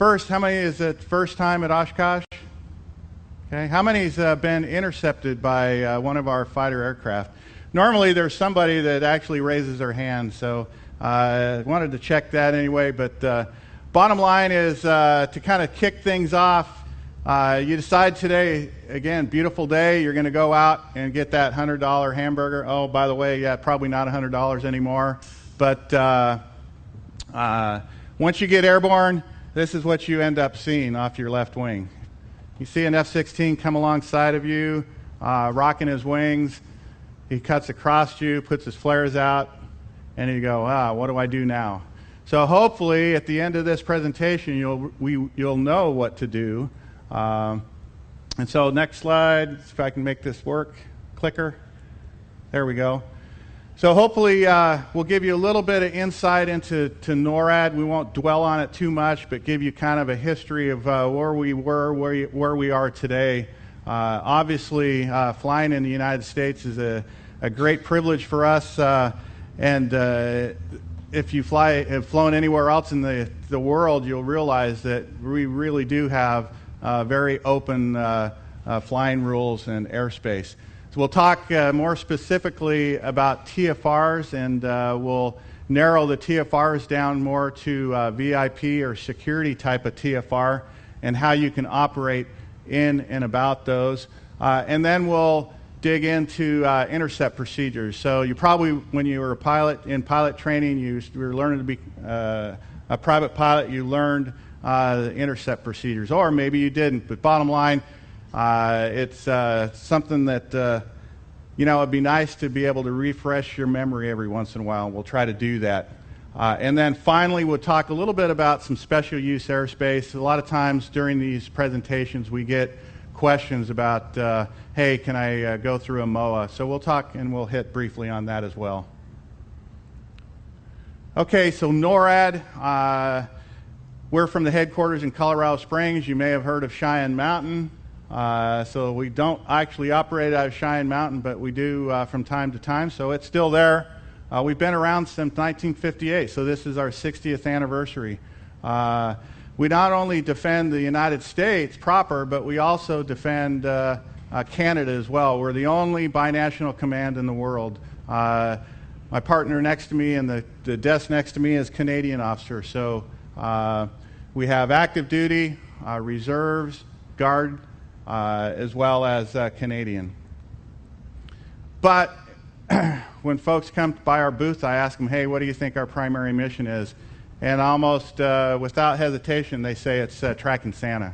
First, how many is it first time at Oshkosh? Okay, how many's been intercepted by one of our fighter aircraft? Normally there's somebody that actually raises their hand, so I wanted to check that anyway, but bottom line is to kind of kick things off, you decide today, again, beautiful day, you're going to go out and get that $100 hamburger. Oh, by the way, yeah, probably not $100 anymore, but once you get airborne, this is what you end up seeing off your left wing. You see an F-16 come alongside of you, rocking his wings. He cuts across you, puts his flares out, and you go, what do I do now? So hopefully at the end of this presentation you'll know what to do. And so next slide, if I can make this work, clicker. There we go. So hopefully we'll give you a little bit of insight into NORAD. We won't dwell on it too much, but give you kind of a history of where we were, where we are today. Obviously, flying in the United States is a great privilege for us, and if you have flown anywhere else in the world, you'll realize that we really do have very open flying rules and airspace. So we'll talk more specifically about TFRs, and we'll narrow the TFRs down more to VIP or security type of TFR and how you can operate in and about those. And then we'll dig into intercept procedures. So you probably, when you were a pilot in pilot training, you were learning to be a private pilot, you learned the intercept procedures, or maybe you didn't. But bottom line, it's something that it'd be nice to be able to refresh your memory every once in a while. We'll try to do that. And then finally, we'll talk a little bit about some special use airspace. A lot of times during these presentations, we get questions about, hey, can I go through a MOA? So we'll talk and we'll hit briefly on that as well. Okay, so NORAD. We're from the headquarters in Colorado Springs. You may have heard of Cheyenne Mountain. So we don't actually operate out of Cheyenne Mountain, but we do from time to time. So it's still there. We've been around since 1958, so this is our 60th anniversary. We not only defend the United States proper, but we also defend Canada as well. We're the only binational command in the world. My partner next to me and the desk next to me is Canadian officer. So we have active duty, reserves, guard, as well as Canadian. But when folks come by our booth, I ask them, hey, what do you think our primary mission is? And almost without hesitation, they say it's tracking Santa.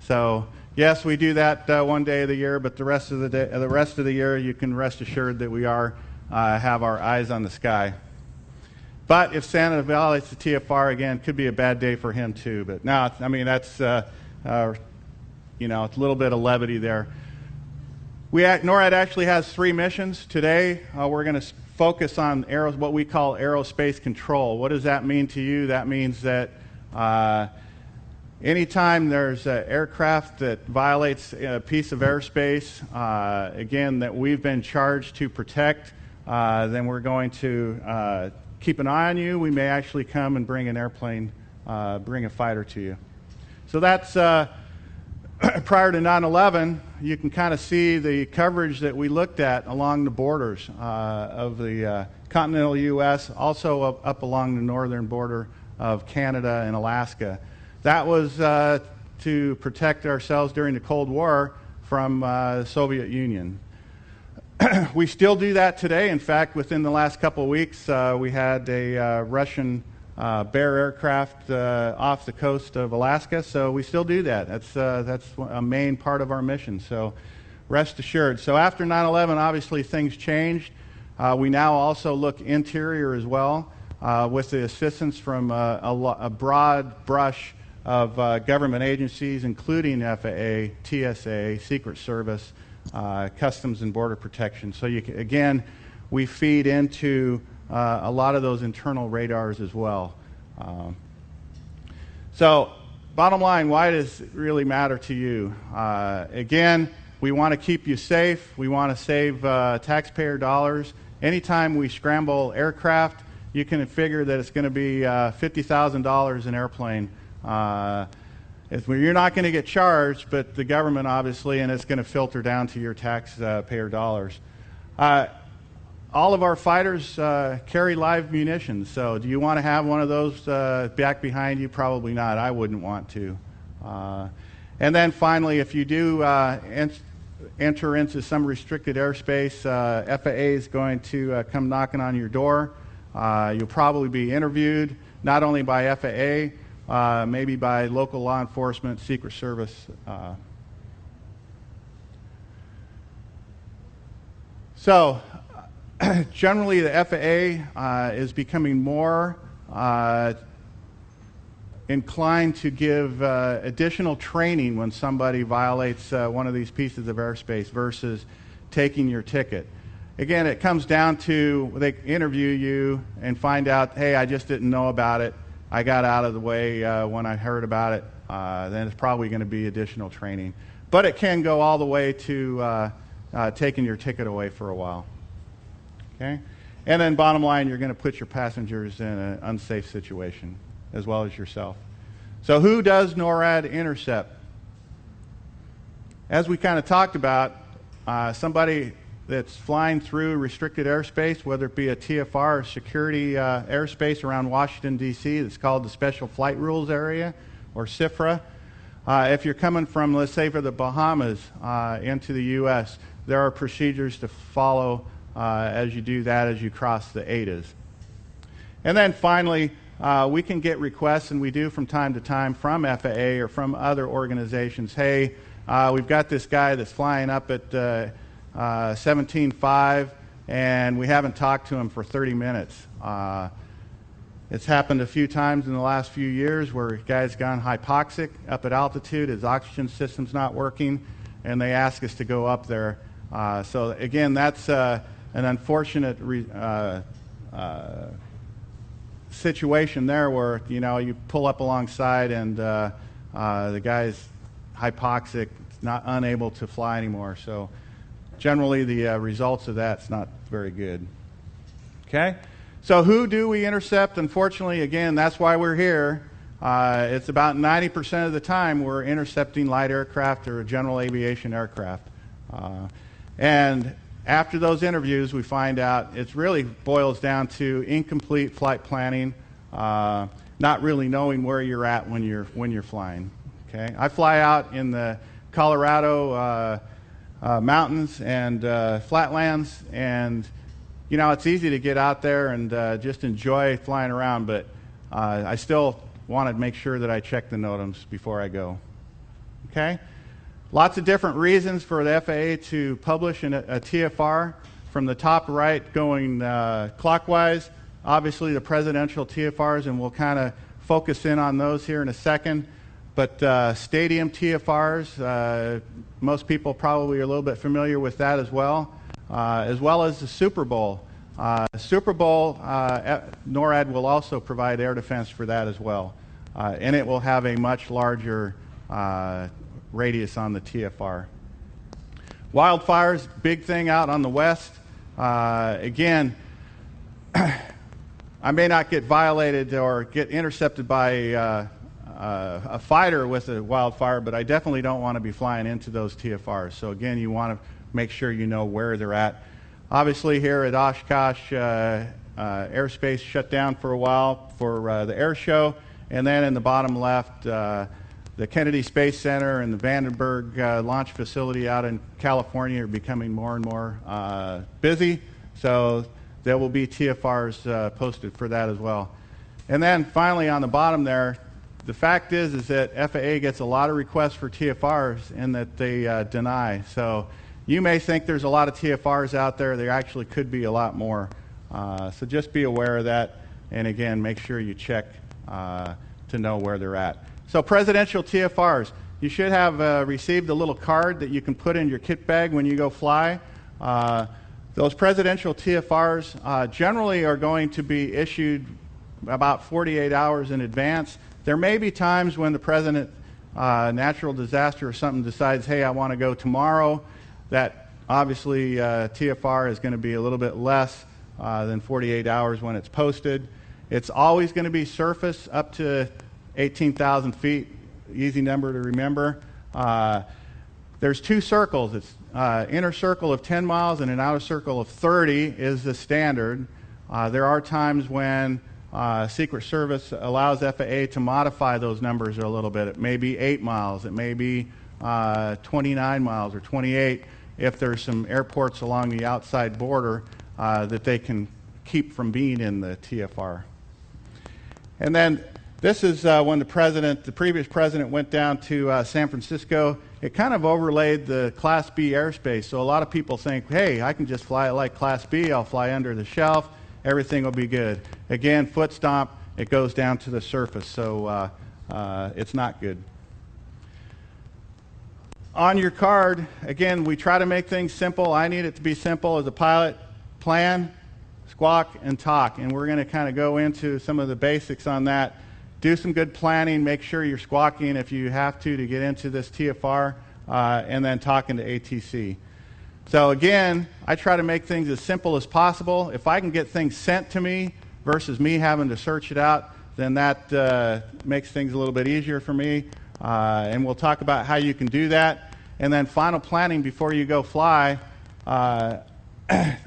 So yes, we do that one day of the year, but the rest of the year, you can rest assured that we have our eyes on the sky. But if Santa violates the TFR, again, it could be a bad day for him too. But now, I mean, that's it's a little bit of levity there. NORAD actually has 3 missions. Today, we're going to focus on what we call aerospace control. What does that mean to you? That means that anytime there's an aircraft that violates a piece of airspace, again, that we've been charged to protect, then we're going to keep an eye on you. We may actually come and bring an airplane, bring a fighter to you. So that's prior to 9/11. You can kind of see the coverage that we looked at along the borders of the continental U.S., also up along the northern border of Canada and Alaska. That was to protect ourselves during the Cold War from the Soviet Union. We still do that today. In fact, within the last couple of weeks, we had a Russian Bear aircraft off the coast of Alaska, so we still do that. That's a main part of our mission, so rest assured. So after 9/11, obviously things changed. We now also look interior as well with the assistance from a broad brush of government agencies, including FAA, TSA, Secret Service, Customs and Border Protection. So again, we feed into a lot of those internal radars as well. So bottom line, why does it really matter to you? Again, we want to keep you safe. We want to save taxpayer dollars. Anytime we scramble aircraft, you can figure that it's going to be $50,000 an airplane. You're not going to get charged, but the government obviously, and it's going to filter down to your taxpayer dollars. All of our fighters carry live munitions, so do you want to have one of those back behind you? Probably not. I wouldn't want to. And then finally, if you do enter into some restricted airspace, FAA is going to come knocking on your door. You'll probably be interviewed, not only by FAA, maybe by local law enforcement, Secret Service. So generally the FAA is becoming more inclined to give additional training when somebody violates one of these pieces of airspace versus taking your ticket. Again, it comes down to they interview you and find out, hey, I just didn't know about it. I got out of the way when I heard about it. Then it's probably going to be additional training. But it can go all the way to taking your ticket away for a while. Okay? And then bottom line, you're going to put your passengers in an unsafe situation, as well as yourself. So who does NORAD intercept? As we kind of talked about, somebody that's flying through restricted airspace, whether it be a TFR or security airspace around Washington, D.C., that's called the Special Flight Rules Area, or SFRA. If you're coming from, let's say, for the Bahamas into the U.S., there are procedures to follow as you do that, as you cross the ADAs. And then finally, we can get requests, and we do from time to time, from FAA or from other organizations. Hey, we've got this guy that's flying up at 17.5, and we haven't talked to him for 30 minutes. It's happened a few times in the last few years where a guy's gone hypoxic up at altitude, his oxygen system's not working, and they ask us to go up there. So again, that's an unfortunate situation there where, you know, you pull up alongside and the guy's hypoxic, not unable to fly anymore. So generally the results of that's not very good. Okay? So who do we intercept? Unfortunately, again, that's why we're here. It's about 90% of the time we're intercepting light aircraft or general aviation aircraft. And after those interviews, we find out it really boils down to incomplete flight planning, not really knowing where you're at when you're flying. Okay? I fly out in the Colorado mountains and flatlands, and you know, it's easy to get out there and just enjoy flying around, but I still want to make sure that I check the NOTAMs before I go. Okay? Lots of different reasons for the FAA to publish a TFR. From the top right going clockwise, obviously the presidential TFRs, and we'll kind of focus in on those here in a second. But stadium TFRs, most people probably are a little bit familiar with that as well as the Super Bowl. Super Bowl, NORAD will also provide air defense for that as well. And it will have a much larger radius on the TFR. Wildfires, big thing out on the west. Again, I may not get violated or get intercepted by a fighter with a wildfire, but I definitely don't want to be flying into those TFRs. So again, you want to make sure you know where they're at. Obviously here at Oshkosh, airspace shut down for a while for the air show, and then in the bottom left, the Kennedy Space Center and the Vandenberg launch facility out in California are becoming more and more busy, so there will be TFRs posted for that as well. And then finally on the bottom there, the fact is that FAA gets a lot of requests for TFRs and that they deny. So you may think there's a lot of TFRs out there. There actually could be a lot more. So just be aware of that. And again, make sure you check to know where they're at. So presidential TFRs. You should have received a little card that you can put in your kit bag when you go fly. Those presidential TFRs generally are going to be issued about 48 hours in advance. There may be times when the president, natural disaster or something, decides, hey, I want to go tomorrow. That obviously TFR is going to be a little bit less than 48 hours when it's posted. It's always going to be surface up to 18,000 feet. easy number to remember. There's two circles. It's inner circle of 10 miles and an outer circle of 30 is the standard. There are times when Secret Service allows FAA to modify those numbers a little bit. It may be 8 miles. It may be 29 miles or 28 if there's some airports along the outside border that they can keep from being in the TFR. And then this is when the previous president went down to San Francisco. It kind of overlaid the Class B airspace. So a lot of people think, hey, I can just fly it like Class B. I'll fly under the shelf. Everything will be good. Again, foot stomp, it goes down to the surface. So it's not good. On your card, again, we try to make things simple. I need it to be simple as a pilot. Plan, squawk, and talk. And we're going to kind of go into some of the basics on that. Do some good planning. Make sure you're squawking if you have to get into this TFR, and then talking to ATC. So again, I try to make things as simple as possible. If I can get things sent to me versus me having to search it out, then that makes things a little bit easier for me. And we'll talk about how you can do that. And then final planning before you go fly. I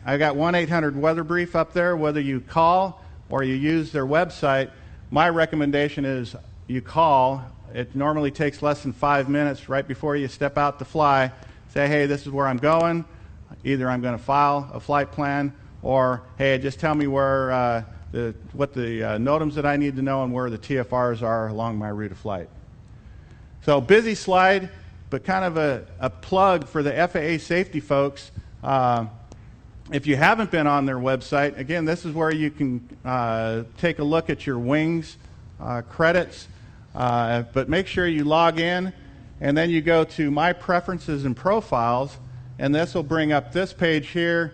got 1-800-weather brief up there. Whether you call or you use their website, my recommendation is you call. It normally takes less than 5 minutes right before you step out to fly. Say, hey, this is where I'm going. Either I'm going to file a flight plan, or hey, just tell me where what the NOTAMs that I need to know and where the TFRs are along my route of flight. So busy slide, but kind of a plug for the FAA safety folks. If you haven't been on their website, again, this is where you can take a look at your wings credits, but make sure you log in, and then you go to My Preferences and Profiles, and this will bring up this page here.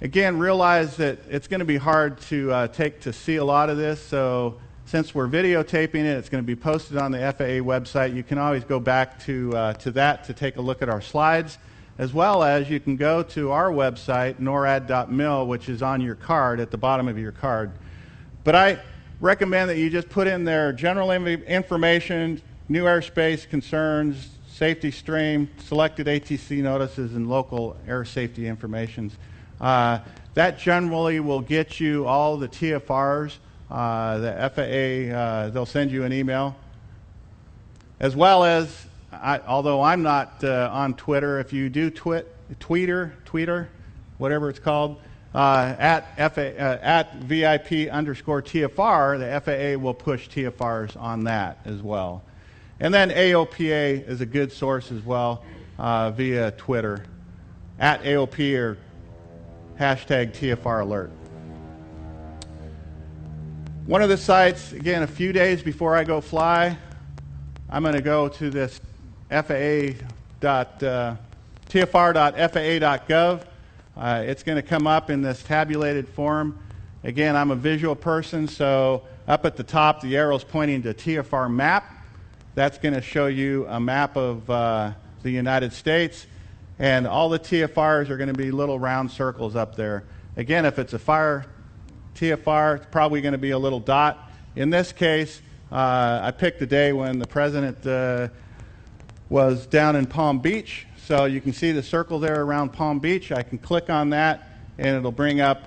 Again, realize that it's going to be hard to see a lot of this, so since we're videotaping it, it's going to be posted on the FAA website. You can always go back to that to take a look at our slides, as well as you can go to our website, norad.mil, which is on your card, at the bottom of your card. But I recommend that you just put in there general information, new airspace concerns, safety stream, selected ATC notices, and local air safety information. That generally will get you all the TFRs. The FAA, they'll send you an email. As well as, although I'm not on Twitter, if you do Twitter, whatever it's called, at VIP_TFR, the FAA will push TFRs on that as well. And then AOPA is a good source as well via Twitter, at AOP or hashtag TFR alert. One of the sites, again, a few days before I go fly, I'm going to go to this TFR.FAA.gov. It's going to come up in this tabulated form. Again, I'm a visual person, so up at the top, the arrow's pointing to TFR map. That's going to show you a map of the United States, and all the TFRs are going to be little round circles up there. Again, if it's a fire TFR, it's probably going to be a little dot. In this case, I picked the day when the president was down in Palm Beach, so you can see the circle there around Palm Beach. I can click on that, and it'll bring up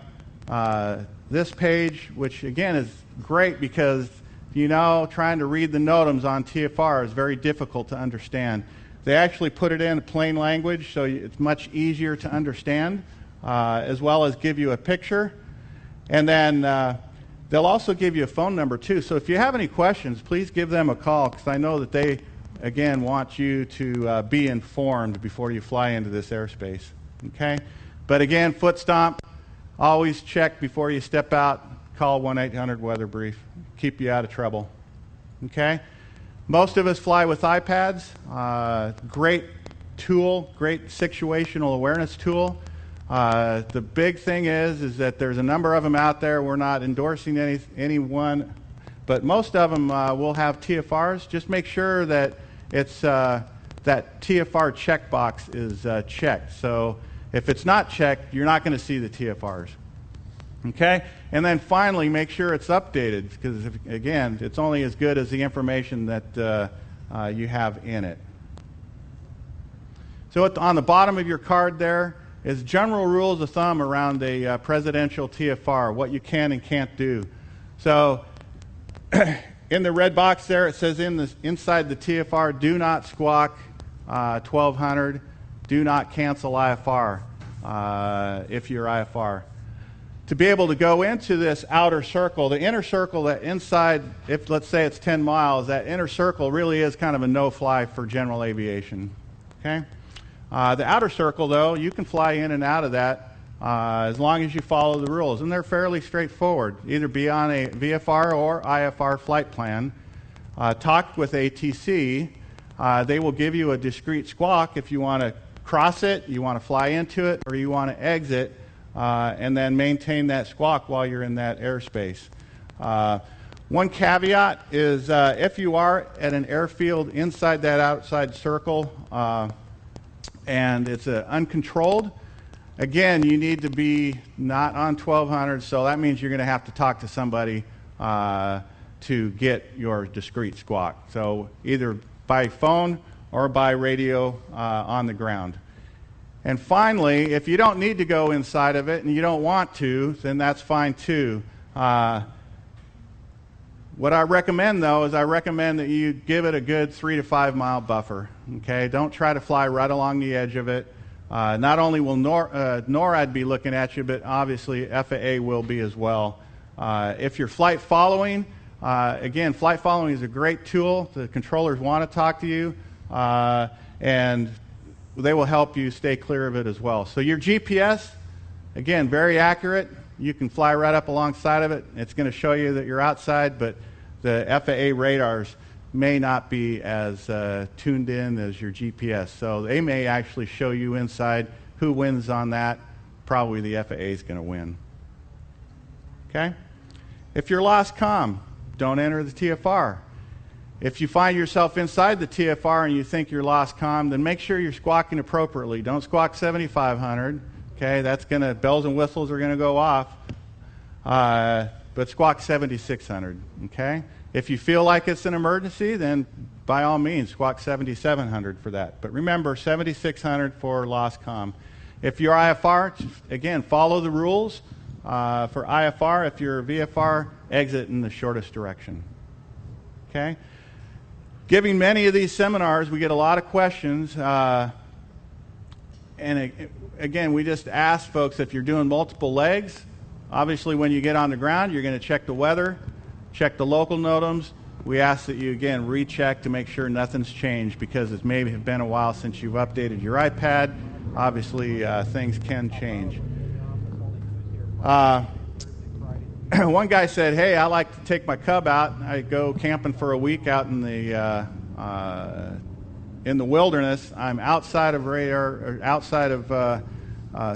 this page, which again is great because trying to read the NOTAMs on TFR is very difficult to understand. They actually put it in plain language, so it's much easier to understand, as well as give you a picture. And then they'll also give you a phone number too. So if you have any questions, please give them a call, because I know that they, again, want you to be informed before you fly into this airspace. Okay? But again, foot stomp, always check before you step out. Call 1-800-weather brief. Keep you out of trouble. Okay? Most of us fly with iPads. Great tool, great situational awareness tool. The big thing is that there's a number of them out there. We're not endorsing any one, but most of them will have TFRs. Just make sure that it's that TFR checkbox is checked. So if it's not checked, you're not going to see the TFRs. Okay? And then finally, make sure it's updated, because, again, it's only as good as the information that you have in it. So on the bottom of your card there is general rules of thumb around a presidential TFR, what you can and can't do. So in the red box there, it says inside the TFR, do not squawk 1200, do not cancel IFR if you're IFR. To be able to go into this outer circle, the inner circle, that inside, if let's say it's 10 miles, that inner circle really is kind of a no-fly for general aviation. Okay? The outer circle, though, you can fly in and out of that as long as you follow the rules, and they're fairly straightforward. Either be on a VFR or IFR flight plan. Talk with ATC. They will give you a discrete squawk if you want to cross it, you want to fly into it, or you want to exit, and then maintain that squawk while you're in that airspace. One caveat is if you are at an airfield inside that outside circle and it's uncontrolled, again, you need to be not on 1200, so that means you're going to have to talk to somebody to get your discrete squawk. So either by phone or by radio on the ground. And finally, if you don't need to go inside of it and you don't want to, then that's fine too. What I recommend, though, is I recommend that you give it a good 3 to 5 mile buffer. Okay, don't try to fly right along the edge of it. Not only will NORAD be looking at you, but obviously FAA will be as well. If you're flight following, again, flight following is a great tool. The controllers want to talk to you, and they will help you stay clear of it as well. So your GPS, again, very accurate. You can fly right up alongside of it. It's going to show you that you're outside, but the FAA radars may not be as tuned in as your GPS. So they may actually show you inside. Who wins on that? Probably the FAA is going to win. Okay? If you're lost comm, don't enter the TFR. If you find yourself inside the TFR and you think you're lost comm, then make sure you're squawking appropriately. Don't squawk 7500. Okay, that's gonna, bells and whistles are gonna go off. But squawk 7600. Okay, if you feel like it's an emergency, then by all means squawk 7700 for that. But remember, 7600 for lost comm. If you're IFR, again, follow the rules. For IFR, if you're VFR, exit in the shortest direction. Okay. Giving many of these seminars, we get a lot of questions. And again, we just ask folks, if you're doing multiple legs, obviously when you get on the ground, you're going to check the weather, check the local NOTAMs. We ask that you, again, recheck to make sure nothing's changed, because it may have been a while since you've updated your iPad. Obviously, things can change. One guy said, hey, I like to take my cub out. I go camping for a week out in the wilderness. I'm outside of radar, or outside of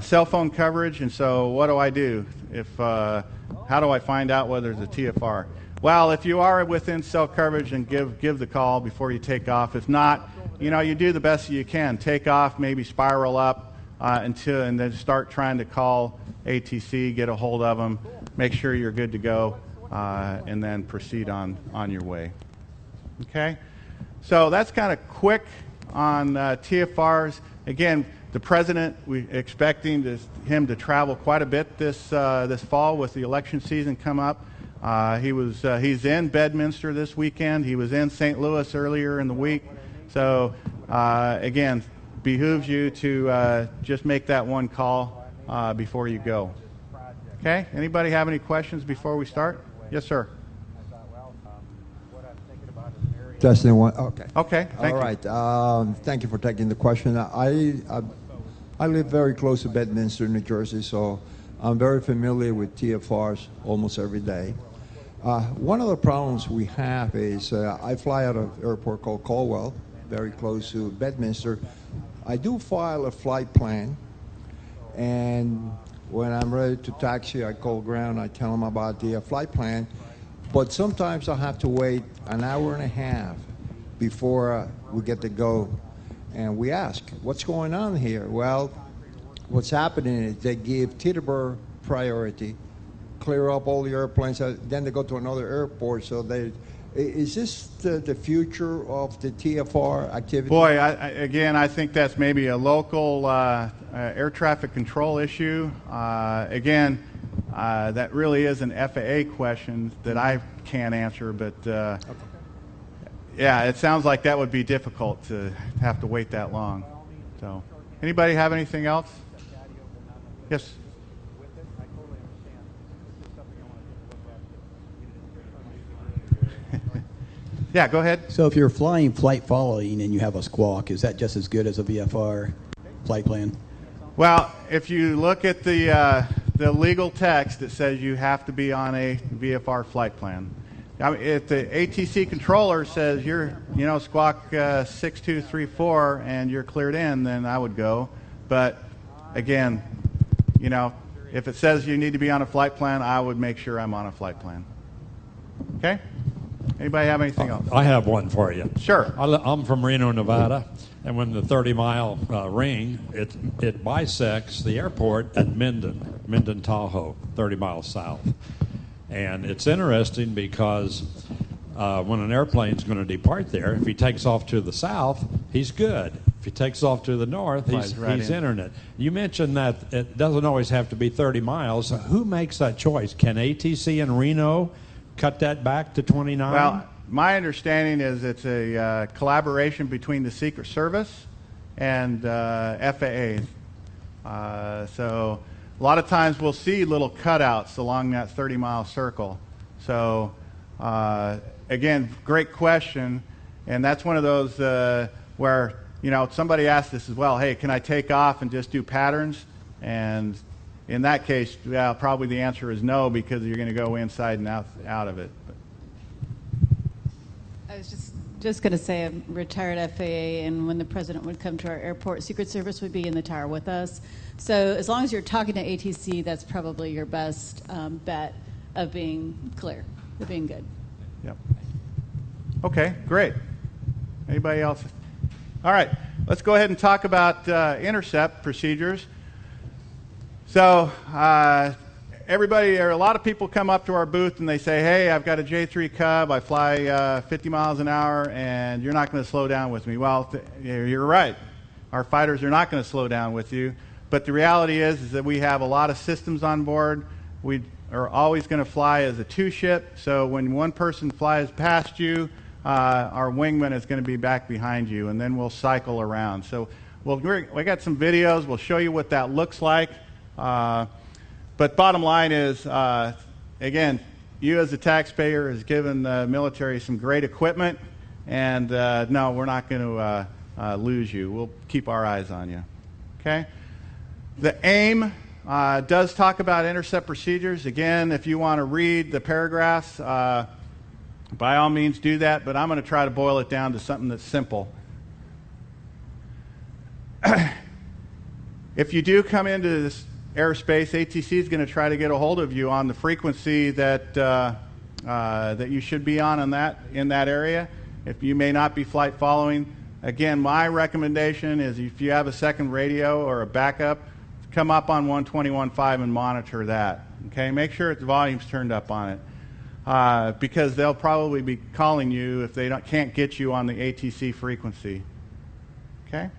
cell phone coverage, and so what do I do? How do I find out whether it's a TFR? Well, if you are within cell coverage, then give the call before you take off. If not, you do the best you can. Take off, maybe spiral up and then start trying to call ATC, get a hold of them, make sure you're good to go, and then proceed on your way. Okay? So that's kind of quick on TFRs. Again, the president, we're expecting him to travel quite a bit this fall with the election season come up. He's in Bedminster this weekend. He was in St. Louis earlier in the week. So again, behooves you to just make that one call before you go. Okay? Anybody have any questions before we start? Yes, sir. Testing one. Okay. Okay. Thank you. All right. Thank you for taking the question. I live very close to Bedminster, New Jersey, so I'm very familiar with TFRs almost every day. One of the problems we have is I fly out of an airport called Caldwell, very close to Bedminster. I do file a flight plan, and when I'm ready to taxi, I call ground, I tell them about the flight plan. But sometimes I have to wait an hour and a half before we get to go. And we ask, what's going on here? Well, what's happening is they give Teterboro priority clear up all the airplanes, then they go to another airport. So is this the future of the TFR activity? Boy, I think that's maybe a local air traffic control issue. That really is an FAA question that I can't answer, but yeah, it sounds like that would be difficult to have to wait that long. So, anybody have anything else? Yes. Yeah, go ahead. So if you're flying flight following and you have a squawk, is that just as good as a VFR flight plan? Well, if you look at the legal text, it says you have to be on a VFR flight plan. Now, if the ATC controller says you're, squawk 6234 and you're cleared in, then I would go. But again, if it says you need to be on a flight plan, I would make sure I'm on a flight plan. Okay? Anybody have anything else? I have one for you. Sure. I'm from Reno, Nevada, and when the 30-mile ring, it bisects the airport at Minden, Tahoe, 30 miles south. And it's interesting because when an airplane's going to depart there, if he takes off to the south, he's good. If he takes off to the north, he's entering it. You mentioned that it doesn't always have to be 30 miles. Who makes that choice? Can ATC in Reno cut that back to 29? Well, my understanding is it's a collaboration between the Secret Service and FAA. So a lot of times we'll see little cutouts along that 30-mile circle. So again, great question, and that's one of those where somebody asked us as well, hey, can I take off and just do patterns? And in that case, probably the answer is no, because you're going to go inside and out of it. I was just going to say I'm retired FAA, and when the president would come to our airport, Secret Service would be in the tower with us. So as long as you're talking to ATC, that's probably your best bet of being clear, of being good. Yep. Okay, great. Anybody else? All right, let's go ahead and talk about intercept procedures. So a lot of people come up to our booth and they say, hey, I've got a J3 Cub, I fly 50 miles an hour, and you're not going to slow down with me. Well, you're right. Our fighters are not going to slow down with you. But the reality is that we have a lot of systems on board. We are always going to fly as a two-ship. So when one person flies past you, our wingman is going to be back behind you, and then we'll cycle around. So we got some videos. We'll show you what that looks like. But bottom line is, again, you as a taxpayer has given the military some great equipment, and no, we're not going to lose you. We'll keep our eyes on you. Okay? The AIM does talk about intercept procedures. Again, if you want to read the paragraphs, by all means do that, but I'm going to try to boil it down to something that's simple. If you do come into this airspace, ATC is going to try to get a hold of you on the frequency that that you should be on that in that area. If you may not be flight following, again, my recommendation is if you have a second radio or a backup, come up on 121.5 and monitor that. Okay, make sure the volume's turned up on it, because they'll probably be calling you if they can't get you on the ATC frequency. Okay.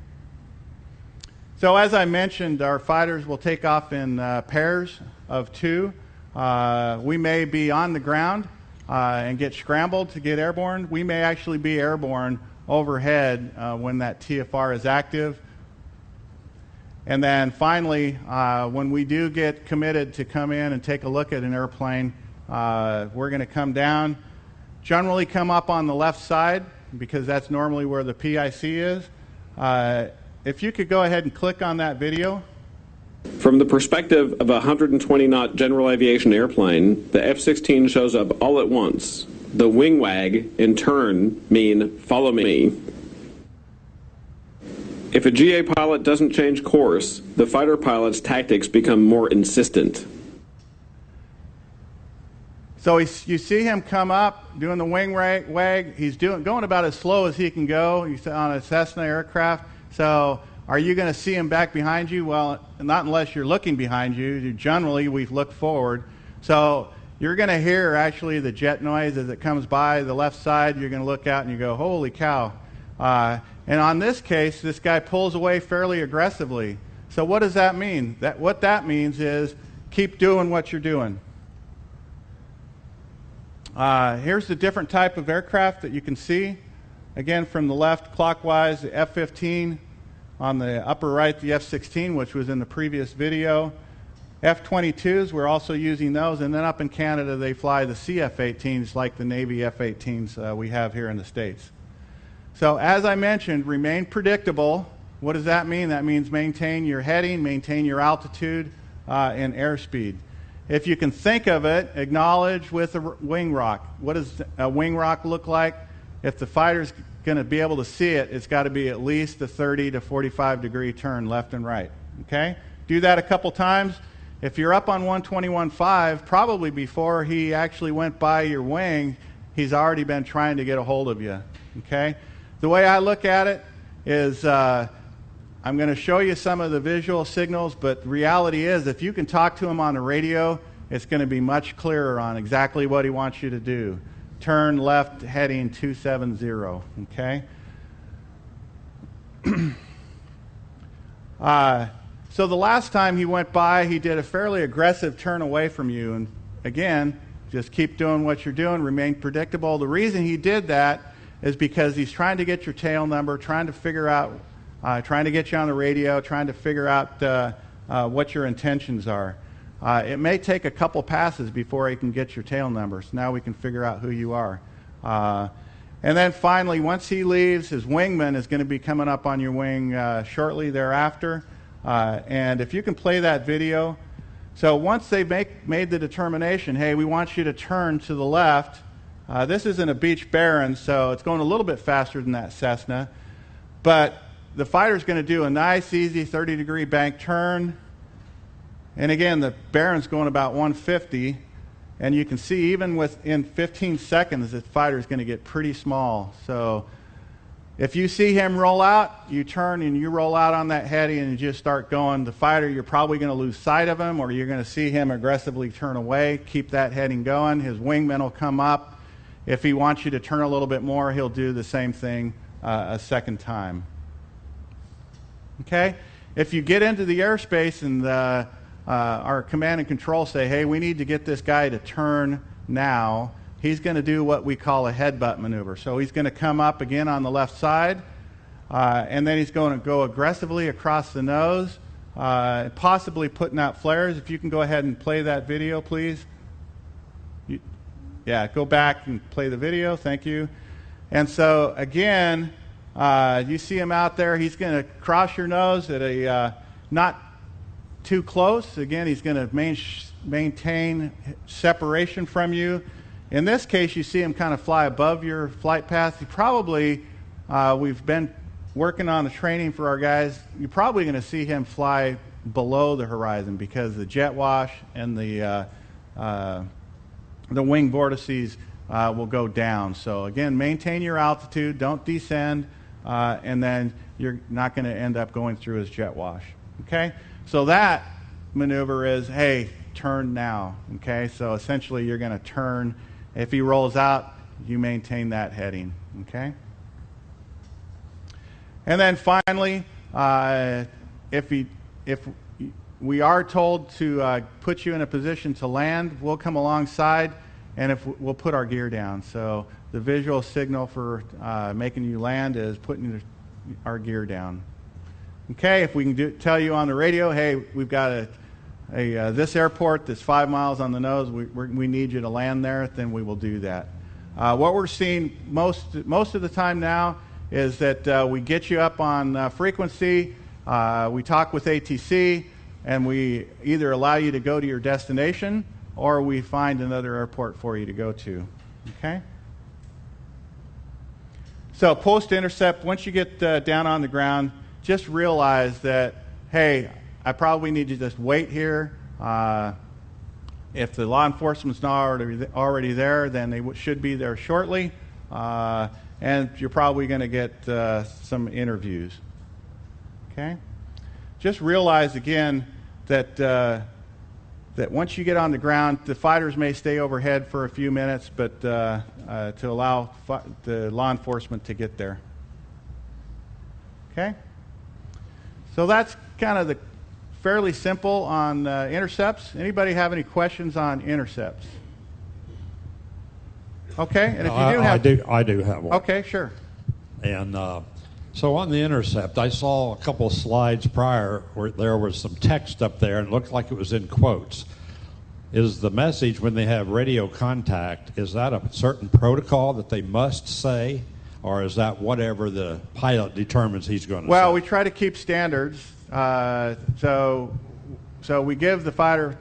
So as I mentioned, our fighters will take off in pairs of two. We may be on the ground and get scrambled to get airborne. We may actually be airborne overhead when that TFR is active. And then finally, when we do get committed to come in and take a look at an airplane, we're going to come down, generally come up on the left side, because that's normally where the PIC is. If you could go ahead and click on that video. From the perspective of a 120-knot general aviation airplane, the F-16 shows up all at once. The wing wag, in turn, mean, follow me. If a GA pilot doesn't change course, the fighter pilot's tactics become more insistent. So you see him come up, doing the wing wag. He's going about as slow as he can go. He's on a Cessna aircraft. So are you going to see him back behind you? Well, not unless you're looking behind you. Generally, we look forward. So you're going to hear actually the jet noise as it comes by the left side. You're going to look out and you go, holy cow. And on this case, this guy pulls away fairly aggressively. So what does that mean? What that means is keep doing what you're doing. Here's the different type of aircraft that you can see. Again, from the left clockwise, the F-15. On the upper right, the F-16, which was in the previous video. F-22s, we're also using those. And then up in Canada, they fly the CF-18s like the Navy F-18s we have here in the States. So as I mentioned, remain predictable. What does that mean? That means maintain your heading, maintain your altitude, and airspeed. If you can think of it, acknowledge with a wing rock. What does a wing rock look like? If the fighter's going to be able to see it, it's got to be at least a 30 to 45 degree turn left and right. Okay? Do that a couple times. If you're up on 121.5, probably before he actually went by your wing, he's already been trying to get a hold of you. Okay? The way I look at it is I'm going to show you some of the visual signals, but the reality is if you can talk to him on the radio, it's going to be much clearer on exactly what he wants you to do. Turn left, heading 270, okay? So the last time he went by, he did a fairly aggressive turn away from you. And again, just keep doing what you're doing, remain predictable. The reason he did that is because he's trying to get your tail number, trying to figure out, trying to get you on the radio, trying to figure out what your intentions are. It may take a couple passes before he can get your tail number. So now we can figure out who you are. And then finally, once he leaves, his wingman is going to be coming up on your wing shortly thereafter. And if you can play that video. So once they made the determination, hey, we want you to turn to the left. This isn't a Beech Baron, so it's going a little bit faster than that Cessna. But the fighter's going to do a nice, easy 30-degree bank turn. And again, the Baron's going about 150. And you can see even within 15 seconds, the fighter's going to get pretty small. So if you see him roll out, you turn and you roll out on that heading and you just start going. The fighter, you're probably going to lose sight of him, or you're going to see him aggressively turn away. Keep that heading going. His wingman will come up. If he wants you to turn a little bit more, he'll do the same thing a second time. Okay? If you get into the airspace and our command and control say, hey, we need to get this guy to turn now, he's going to do what we call a headbutt maneuver. So he's going to come up again on the left side, and then he's going to go aggressively across the nose, possibly putting out flares. If you can go ahead and play that video, please. Yeah, go back and play the video. Thank you. And so, again, you see him out there. He's going to cross your nose at a not too close. Again, he's going to maintain separation from you. In this case, you see him kind of fly above your flight path. He probably, we've been working on the training for our guys, you're probably going to see him fly below the horizon because the jet wash and the wing vortices will go down. So again, maintain your altitude, don't descend, and then you're not going to end up going through his jet wash. Okay? So that maneuver is, hey, turn now. Okay? So essentially you're going to turn. If he rolls out, you maintain that heading. Okay? And then finally, if we are told to put you in a position to land, we'll come alongside and we'll put our gear down. So the visual signal for making you land is putting our gear down. Okay, if we can tell you on the radio, hey, we've got this airport that's 5 miles on the nose, we need you to land there, then we will do that. What we're seeing most of the time now is that we get you up on frequency, we talk with ATC, and we either allow you to go to your destination or we find another airport for you to go to. Okay? So post-intercept, once you get down on the ground, just realize that, hey, I probably need to just wait here. If the law enforcement's not already there, then they should be there shortly. And you're probably going to get some interviews. Okay? Just realize again that that once you get on the ground, the fighters may stay overhead for a few minutes, but to allow the law enforcement to get there. Okay? So that's kind of the fairly simple on intercepts. Anybody have any questions on intercepts? Okay, and if you do have... I do have one. Okay, sure. And so on the intercept, I saw a couple of slides prior where there was some text up there and it looked like it was in quotes. Is the message when they have radio contact, is that a certain protocol that they must say, or is that whatever the pilot determines he's going to say? Well, we try to keep standards. So we give the fighter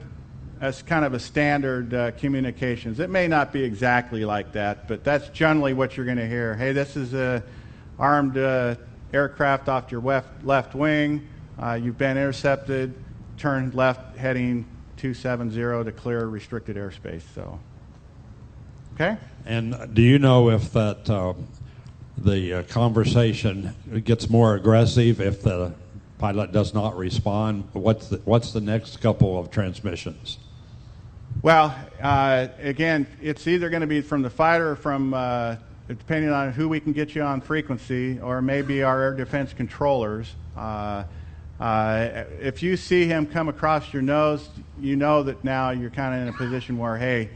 as kind of a standard communications. It may not be exactly like that, but that's generally what you're going to hear. Hey, this is a armed aircraft off your left wing. You've been intercepted. Turn left, heading 270 to clear restricted airspace. So, okay. And do you know if that the conversation gets more aggressive if the pilot does not respond? What's the next couple of transmissions? Well, again, it's either going to be from the fighter or from, depending on who we can get you on frequency, or maybe our air defense controllers. If you see him come across your nose, you know that now you're kind of in a position where, hey,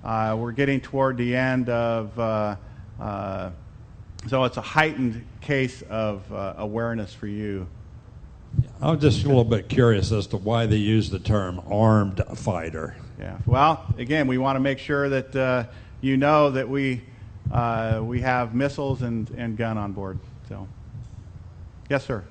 we're getting toward the end of, so it's a heightened case of awareness for you. I'm just a little bit curious as to why they use the term armed fighter. Yeah. Well, again, we want to make sure that you know that we have missiles and gun on board. So, yes, sir.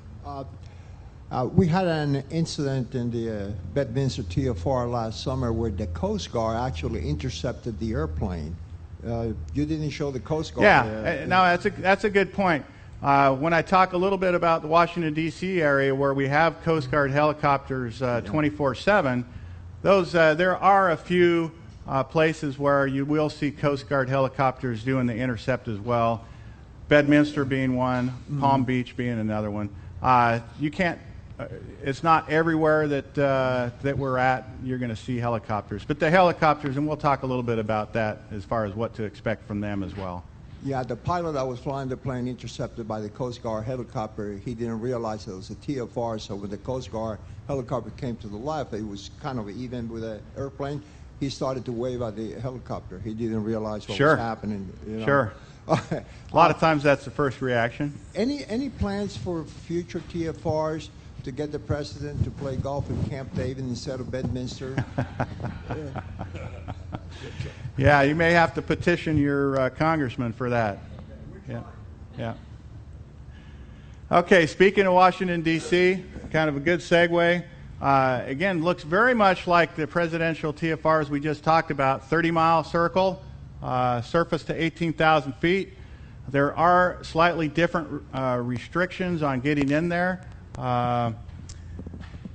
We had an incident in the Bedminster TFR last summer where the Coast Guard actually intercepted the airplane. You didn't show the Coast Guard. Yeah, no, that's a good point. When I talk a little bit about the Washington, D.C. area where we have Coast Guard helicopters 24/7, those there are a few places where you will see Coast Guard helicopters doing the intercept as well. Bedminster being one, Palm Beach being another one. You can't. It's not everywhere that we're at. You're going to see helicopters, but the helicopters, and we'll talk a little bit about that as far as what to expect from them as well. Yeah, the pilot that was flying the plane intercepted by the Coast Guard helicopter, he didn't realize it was a TFR, so when the Coast Guard helicopter came to the left, it was kind of even with the airplane. He started to wave at the helicopter. He didn't realize what was happening. You know? Sure. A lot of times that's the first reaction. Any plans for future TFRs to get the president to play golf in Camp David instead of Bedminster? Yeah, you may have to petition your congressman for that. Yeah. Okay, speaking of Washington, D.C., kind of a good segue. Again, looks very much like the presidential TFRs we just talked about. 30-mile circle, surface to 18,000 feet. There are slightly different restrictions on getting in there.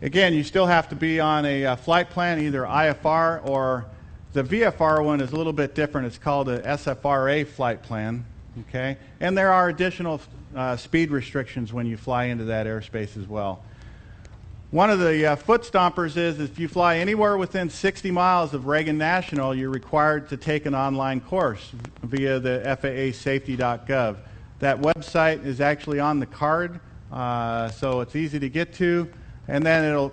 Again, you still have to be on a flight plan, either IFR or the VFR one is a little bit different. It's called a SFRA flight plan. Okay, and there are additional speed restrictions when you fly into that airspace as well. One of the foot stompers is if you fly anywhere within 60 miles of Reagan National, you're required to take an online course via the FAA Safety.gov. That website is actually on the card, so it's easy to get to. And then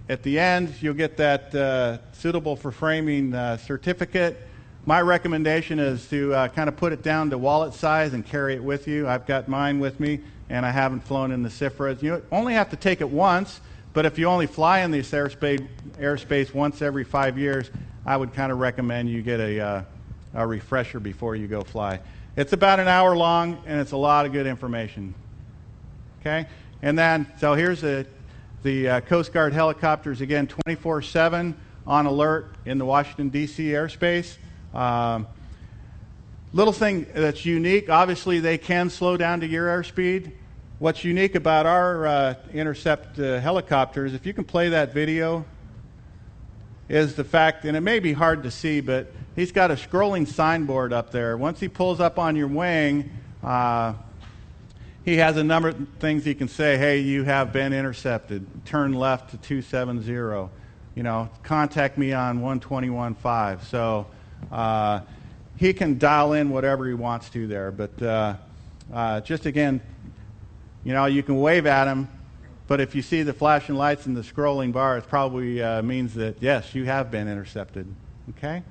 at the end, you'll get that suitable for framing certificate. My recommendation is to kind of put it down to wallet size and carry it with you. I've got mine with me, and I haven't flown in the CIFRAs. You only have to take it once, but if you only fly in this airspace once every 5 years, I would kind of recommend you get a refresher before you go fly. It's about an hour long, and it's a lot of good information. Okay? And then, so here's the Coast Guard helicopters, again, 24/7 on alert in the Washington, D.C. airspace. Little thing that's unique, obviously they can slow down to your airspeed. What's unique about our intercept helicopters, if you can play that video, is the fact, and it may be hard to see, but he's got a scrolling signboard up there. Once he pulls up on your wing, he has a number of things he can say. Hey, you have been intercepted. Turn left to 270. contact me on 121.5. So he can dial in whatever he wants to there. But just again, you can wave at him, but if you see the flashing lights and the scrolling bar, it probably means that, yes, you have been intercepted. Okay?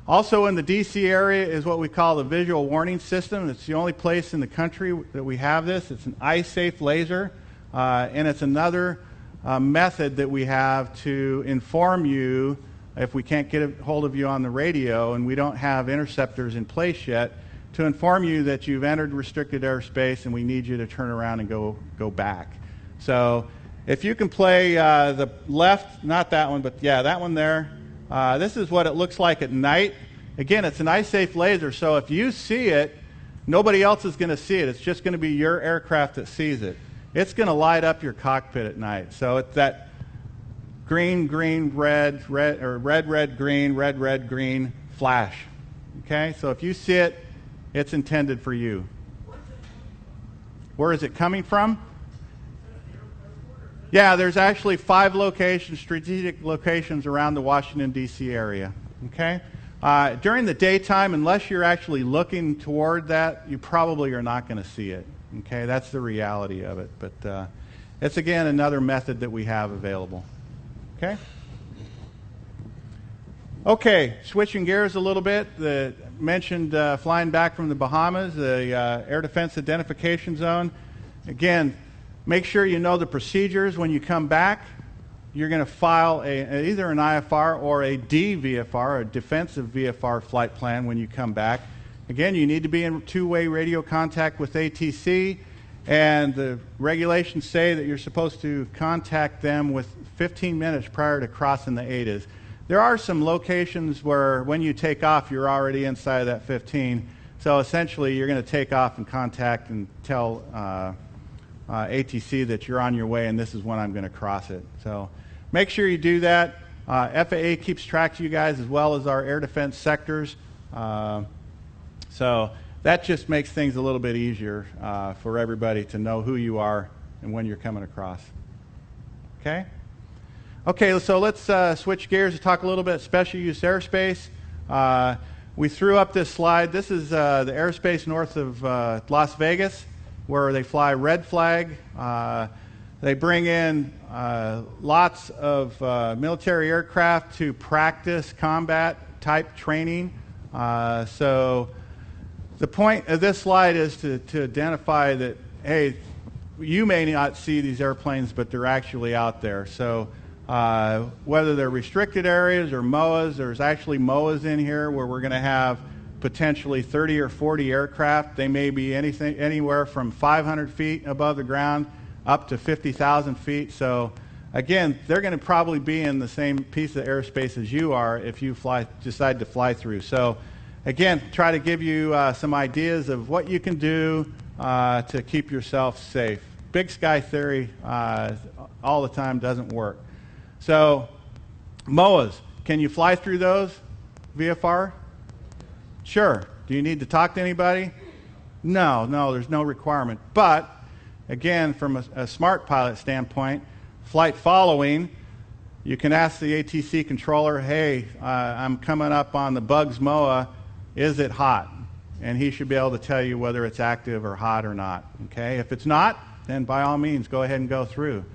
Also in the D.C. area is what we call the visual warning system. It's the only place in the country that we have this. It's an eye-safe laser, and it's another method that we have to inform you if we can't get a hold of you on the radio and we don't have interceptors in place yet, to inform you that you've entered restricted airspace and we need you to turn around and go back. So if you can play the left, not that one, but yeah, that one there. This is what it looks like at night. Again, it's an eye-safe laser, so if you see it, nobody else is going to see it. It's just going to be your aircraft that sees it. It's going to light up your cockpit at night. So it's that green, green, red, red, or red, red, green flash. Okay, so if you see it, it's intended for you. Where is it coming from? Yeah, there's actually 5 locations, strategic locations around the Washington, D.C. area. Okay? During the daytime, unless you're actually looking toward that, you probably are not going to see it. Okay? That's the reality of it. But it's, again, another method that we have available. Okay? Okay, switching gears a little bit. Mentioned flying back from the Bahamas, the Air Defense Identification Zone. Again, make sure you know the procedures when you come back. You're going to file either an IFR or a DVFR, a defensive VFR flight plan when you come back. Again, you need to be in two-way radio contact with ATC, and the regulations say that you're supposed to contact them with 15 minutes prior to crossing the ATIS. There are some locations where when you take off, you're already inside of that 15. So essentially, you're going to take off and contact and tell ATC that you're on your way and this is when I'm going to cross it. So make sure you do that. FAA keeps track of you guys as well as our air defense sectors. So that just makes things a little bit easier for everybody to know who you are and when you're coming across. Okay? Okay, so let's switch gears to talk a little bit special use airspace. We threw up this slide. This is the airspace north of Las Vegas, where they fly red flag. They bring in lots of military aircraft to practice combat type training. So the point of this slide is to identify that, hey, you may not see these airplanes, but they're actually out there. So whether they're restricted areas or MOAs, there's actually MOAs in here where we're going to have potentially 30 or 40 aircraft. They may be anywhere from 500 feet above the ground up to 50,000 feet. So again, they're going to probably be in the same piece of airspace as you are if you decide to fly through. So again, try to give you some ideas of what you can do to keep yourself safe. Big sky theory all the time doesn't work. So MOAs, can you fly through those VFR? Sure. Do you need to talk to anybody? No, there's no requirement. But again, from a smart pilot standpoint, flight following, you can ask the ATC controller, hey, I'm coming up on the Bugs MOA, is it hot? And he should be able to tell you whether it's active or hot or not. Okay? If it's not, then by all means, go ahead and go through.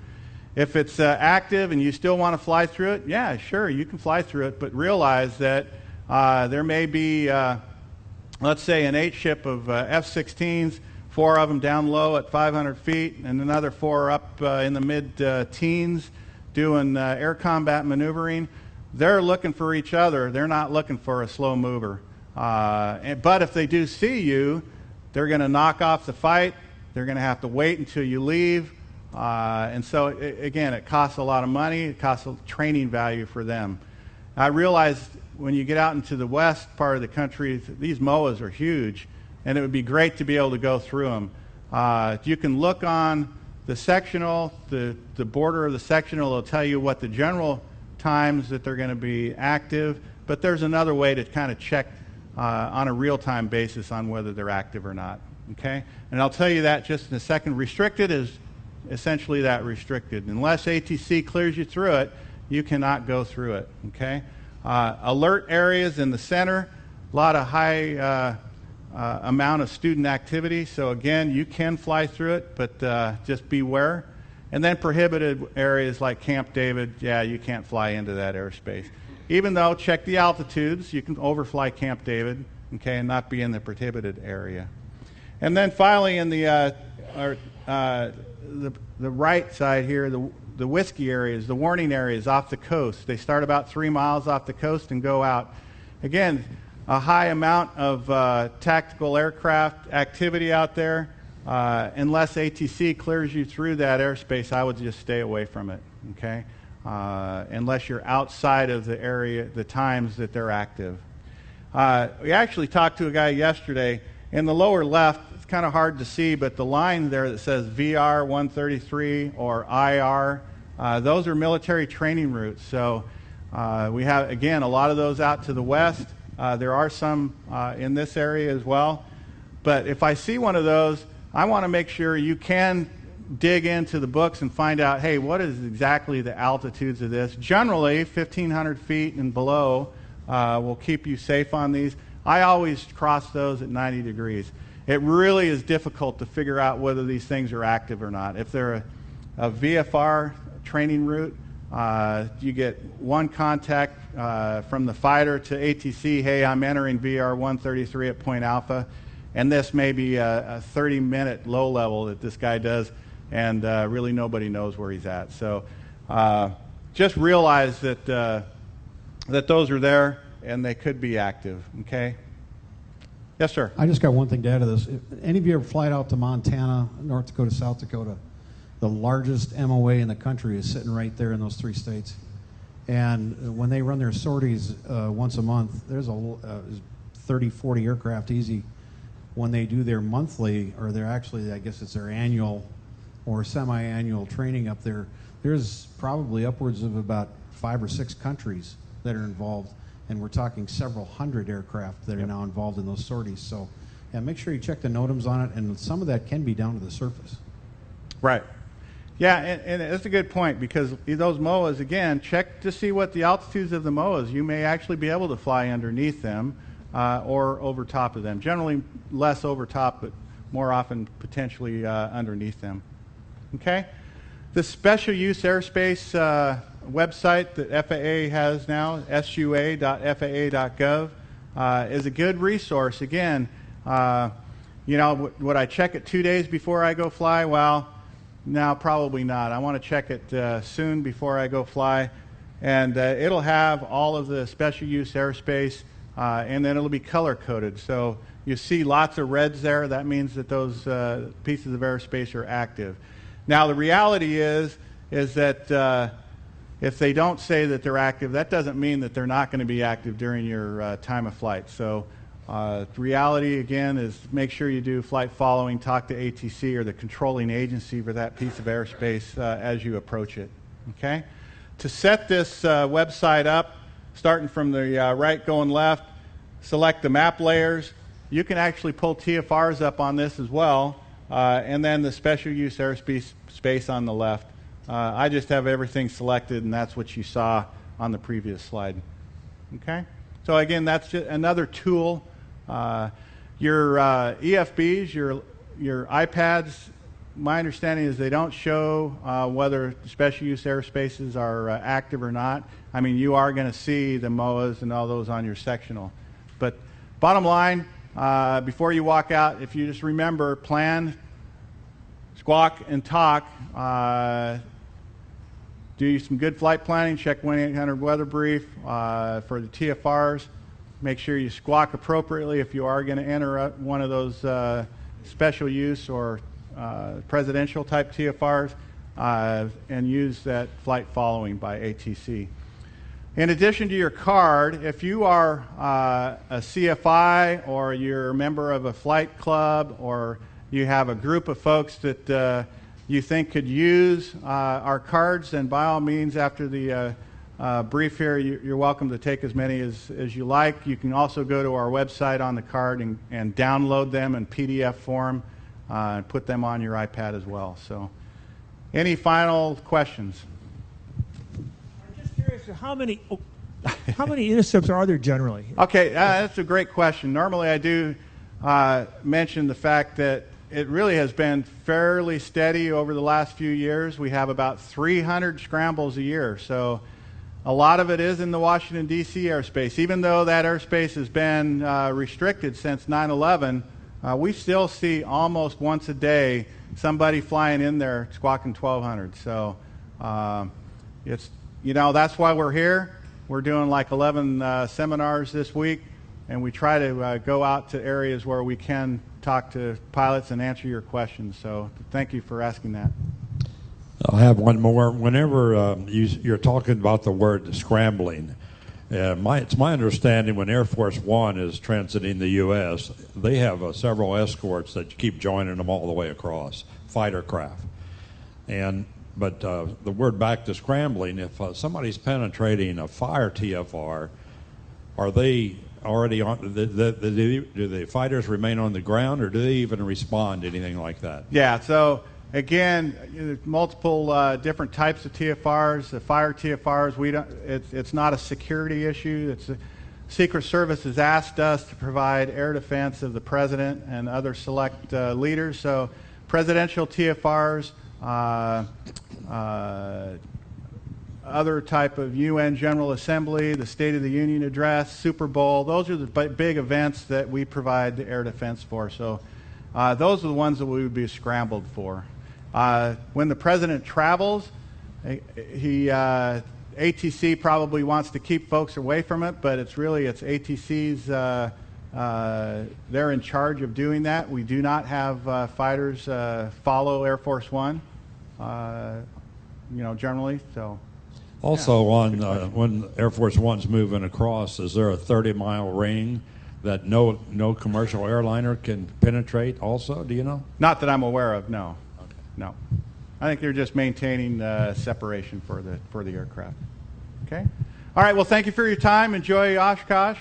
If it's active and you still want to fly through it, yeah, sure, you can fly through it, but realize that there may be, let's say, an 8-ship of F-16s, 4 of them down low at 500 feet, and another 4 up in the mid-teens doing air combat maneuvering. They're looking for each other. They're not looking for a slow mover. But if they do see you, they're going to knock off the fight. They're going to have to wait until you leave. And so, again, it costs a lot of money. It costs a training value for them. I realize when you get out into the west part of the country, these MOAs are huge, and it would be great to be able to go through them. You can look on the sectional, the border of the sectional will tell you what the general times that they're going to be active, but there's another way to kind of check on a real-time basis on whether they're active or not. Okay? And I'll tell you that just in a second. Restricted is essentially that, restricted. Unless ATC clears you through it, you cannot go through it. Okay? Alert areas in the center, a lot of high amount of student activity. So again, you can fly through it, but just beware. And then prohibited areas like Camp David, yeah, you can't fly into that airspace. Even though, check the altitudes, you can overfly Camp David, okay, and not be in the prohibited area. And then finally, in the right side here, the whiskey areas, the warning areas off the coast. They start about 3 miles off the coast and go out. Again, a high amount of tactical aircraft activity out there. Unless ATC clears you through that airspace, I would just stay away from it, okay? Unless you're outside of the area, the times that they're active. We actually talked to a guy yesterday. In the lower left, it's kind of hard to see, but the line there that says VR 133 or IR, those are military training routes. So we have, again, a lot of those out to the west. There are some in this area as well. But if I see one of those, I want to make sure you can dig into the books and find out, hey, what is exactly the altitudes of this? Generally, 1,500 feet and below will keep you safe on these. I always cross those at 90 degrees. It really is difficult to figure out whether these things are active or not. If they're a VFR training route, you get one contact from the fighter to ATC, hey, I'm entering VR 133 at Point Alpha. And this may be a 30-minute low level that this guy does, and really nobody knows where he's at. So just realize that that those are there, and they could be active. Okay? Yes, sir. I just got one thing to add to this. If any of you ever fly out to Montana, North Dakota, South Dakota, the largest MOA in the country is sitting right there in those 3 states. And when they run their sorties once a month, there's 30, 40 aircraft easy. When they do their monthly, or they're actually, I guess it's their annual or semi-annual training up there, there's probably upwards of about 5 or 6 countries that are involved, and we're talking several hundred aircraft that are now involved in those sorties. So, yeah, make sure you check the NOTAMs on it, and some of that can be down to the surface. Right. Yeah, and that's a good point, because those MOAs, again, check to see what the altitudes of the MOAs. You may actually be able to fly underneath them. Or over top of them. Generally less over top, but more often potentially underneath them. Okay? The special use airspace website that FAA has now, sua.faa.gov, is a good resource. Again, would I check it 2 days before I go fly? Well, no, probably not. I want to check it soon before I go fly. And it'll have all of the special use airspace. And then it'll be color-coded. So you see lots of reds there. That means that those pieces of airspace are active. Now, the reality is that if they don't say that they're active, that doesn't mean that they're not going to be active during your time of flight. So the reality, again, is make sure you do flight following, talk to ATC or the controlling agency for that piece of airspace as you approach it. Okay? To set this website up, starting from the right going left, select the map layers. You can actually pull TFRs up on this as well, and then the special use airspace on the left. I just have everything selected, and that's what you saw on the previous slide. Okay? So again, that's just another tool. Your EFBs, your iPads, my understanding is they don't show whether special use airspaces are active or not. I mean, you are going to see the MOAs and all those on your sectional. But bottom line, before you walk out, if you just remember, plan, squawk, and talk. Do some good flight planning. Check 1-800 weather brief for the TFRs. Make sure you squawk appropriately if you are going to enter one of those special use or presidential type TFRs, and use that flight following by ATC. In addition to your card, if you are a CFI or you're a member of a flight club or you have a group of folks that you think could use our cards, then by all means, after the brief here, you're welcome to take as many as you like. You can also go to our website on the card and download them in PDF form and put them on your iPad as well. So, any final questions? I'm just curious. How many intercepts are there generally? Okay, that's a great question. Normally I do mention the fact that it really has been fairly steady over the last few years. We have about 300 scrambles a year. So a lot of it is in the Washington, D.C. airspace. Even though that airspace has been restricted since 9/11, we still see almost once a day somebody flying in there squawking 1200. So it's, that's why we're here. We're doing like 11 seminars this week, and we try to go out to areas where we can talk to pilots and answer your questions. So thank you for asking that. I'll have one more. Whenever you're talking about the word scrambling, it's my understanding when Air Force One is transiting the U.S., they have several escorts that keep joining them all the way across, fighter craft. But the word back to scrambling, if somebody's penetrating a fire TFR, are they already on? Do the fighters remain on the ground, or do they even respond to anything like that? Yeah, so again, multiple different types of TFRs. The fire TFRs, it's not a security issue. Secret Service has asked us to provide air defense of the president and other select leaders. So presidential TFRs, other type of UN General Assembly, the State of the Union Address, Super Bowl, those are the big events that we provide the air defense for. So those are the ones that we would be scrambled for. When the president travels, ATC probably wants to keep folks away from it, but it's ATC's, they're in charge of doing that. We do not have fighters follow Air Force One, generally. So. Also, when Air Force One's moving across, is there a 30-mile ring that no commercial airliner can penetrate also? Do you know? Not that I'm aware of, no. Okay. No. I think they're just maintaining separation for the aircraft. Okay? All right, well, thank you for your time. Enjoy Oshkosh.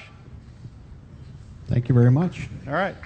Thank you very much. All right.